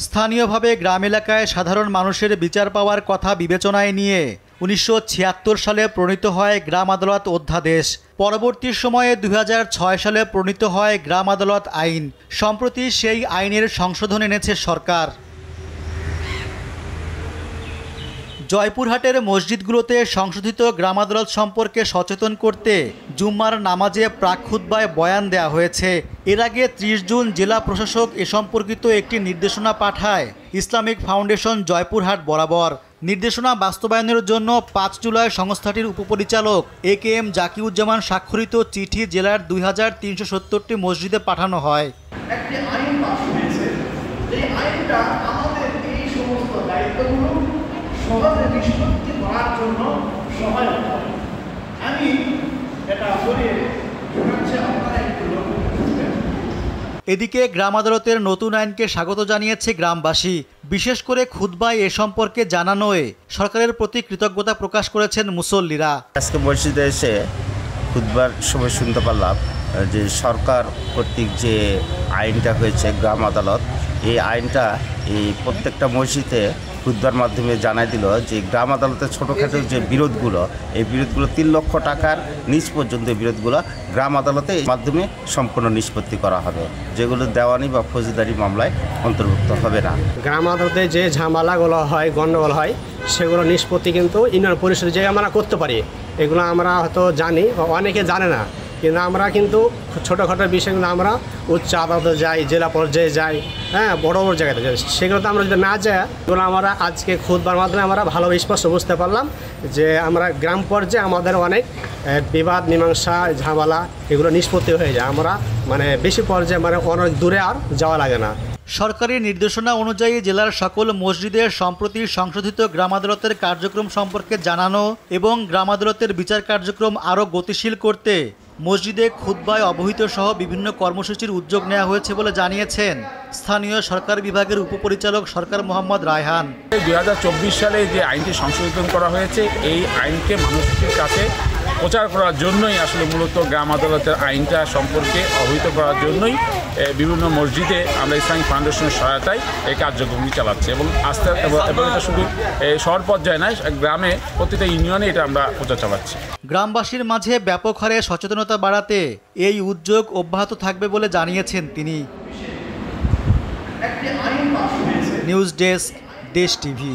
স্থানীয়ভাবে গ্রাম এলাকায় সাধারণ মানুষের বিচার পাওয়ার কথা বিবেচনায় নিয়ে 1976 সালে প্রণীত হয় গ্রাম আদালত অধ্যাদেশ। পরবর্তী সময়ে 2006 সালে প্রণীত হয় গ্রাম আদালত আইন। সম্প্রতি সেই আইনের সংশোধন এনেছে সরকার। জয়পুরহাটের মসজিদগুলোতে সংশোধিত গ্রাম আদালত সম্পর্কে সচেতন করতে জুম্মার নামাজে প্রাক খুতবায় বয়ান দেওয়া হয়েছে। এর আগে 30 জুন জেলা প্রশাসক এ সম্পর্কিত একটি নির্দেশনা পাঠায় ইসলামিক ফাউন্ডেশন জয়পুরহাট বরাবর। নির্দেশনা বাস্তবায়নের জন্য 5 জুলাই সংস্থাটির উপপরিচালক AKM জাকিউজ্জামান স্বাক্ষরিত চিঠি জেলার 2370টি মসজিদে পাঠানো হয়। একটি আইন পাস হয়েছে, এই আইনটা আমাদের এই সমস্ত দায়িত্বগুলো সহজে নিষ্পত্তি করার জন্য সহায়ক হয়। আমি এটা বলে আপনারা একটু লক্ষ্য করবেন। এদিকে গ্রাম আদালতের নতুন আইনকে স্বাগত জানিয়েছে গ্রামবাসী। বিশেষ করে খুতবায় এ সম্পর্কে জানানোয় সরকারের প্রতি কৃতজ্ঞতা প্রকাশ করেছেন মুসল্লিরা। আজকে মসজিদে এসে খুতবার সময় শুনতে পারলাম যে সরকার কর্তৃক যে আইনটা হয়েছে গ্রাম আদালত, এই আইনটা এই প্রত্যেকটা মসজিদে খুতবার মাধ্যমে জানাই দিল যে গ্রাম আদালতের ছোটোখাটো যে বিরোধগুলো, এই বিরোধগুলো 3 লক্ষ টাকার নিচ পর্যন্ত বিরোধগুলো গ্রাম আদালতের মাধ্যমে সম্পূর্ণ নিষ্পত্তি করা হবে, যেগুলো দেওয়ানি বা ফৌজদারি মামলায় অন্তর্ভুক্ত হবে না। গ্রাম আদালতে যে ঝামেলাগুলো হয়, গণ্ডগোল হয়, সেগুলো নিষ্পত্তি কিন্তু ইউনিয়ন পরিষদের যে আমরা করতে পারি। এগুলো আমরা হয়তো জানি, অনেকে জানে না, কিন্তু আমরা কিন্তু ছোটোখাটো বিষয়গুলো আমরা উচ্চ আদালতে যাই, জেলা পর্যায়ে যাই, হ্যাঁ, বড় বড় জায়গাতে যাই। সেগুলোতে আমরা যদি না যাই, এগুলো আমরা আজকে খুতবার মাধ্যমে আমরা ভালো স্পষ্ট বুঝতে পারলাম যে আমরা গ্রাম পর্যায়ে আমাদের অনেক বিবাদ মীমাংসা ঝামেলা এগুলো নিষ্পত্তি হয়ে যায়। আমরা বেশি পর্যায়ে অনেক দূরে আর যাওয়া লাগে না। সরকারি নির্দেশনা অনুযায়ী জেলার সকল মসজিদে সম্প্রতি সংশোধিত গ্রাম আদালতের কার্যক্রম সম্পর্কে জানানো এবং গ্রাম আদালতের বিচার কার্যক্রম আরও গতিশীল করতে মসজিদে খুতবায় অবহিত সহ বিভিন্ন কর্মসূচির উদ্যোগ নেওয়া হয়েছে বলে জানিয়েছেন স্থানীয় সরকার বিভাগের উপপরিচালক সরকার মোহাম্মদ রায়হান। 2024 সালে যে আইনটি সংশোধন করা হয়েছে, এই আইনকে মানুষের কাছে প্রচার করার জন্যই আসলে মূলত গ্রাম আদালতের আইনটা সম্পর্কে অবহিত করার জন্যই বিভিন্ন মসজিদে আমরা ইসলামিক ফাউন্ডেশনের সহায়তায় এই কার্যক্রমটি চালাচ্ছি এবং এবং এটা শুধু শহর পর্যায়ে নয়, গ্রামে প্রতিটা ইউনিয়নে এটা আমরা প্রচার চালাচ্ছি। গ্রামবাসীর মাঝে ব্যাপক হারে সচেতনতা বাড়াতে এই উদ্যোগ অব্যাহত থাকবে বলে জানিয়েছেন তিনি। একটি আইন পাস হয়েছে। নিউজ ডেস্ক, দেশ টিভি।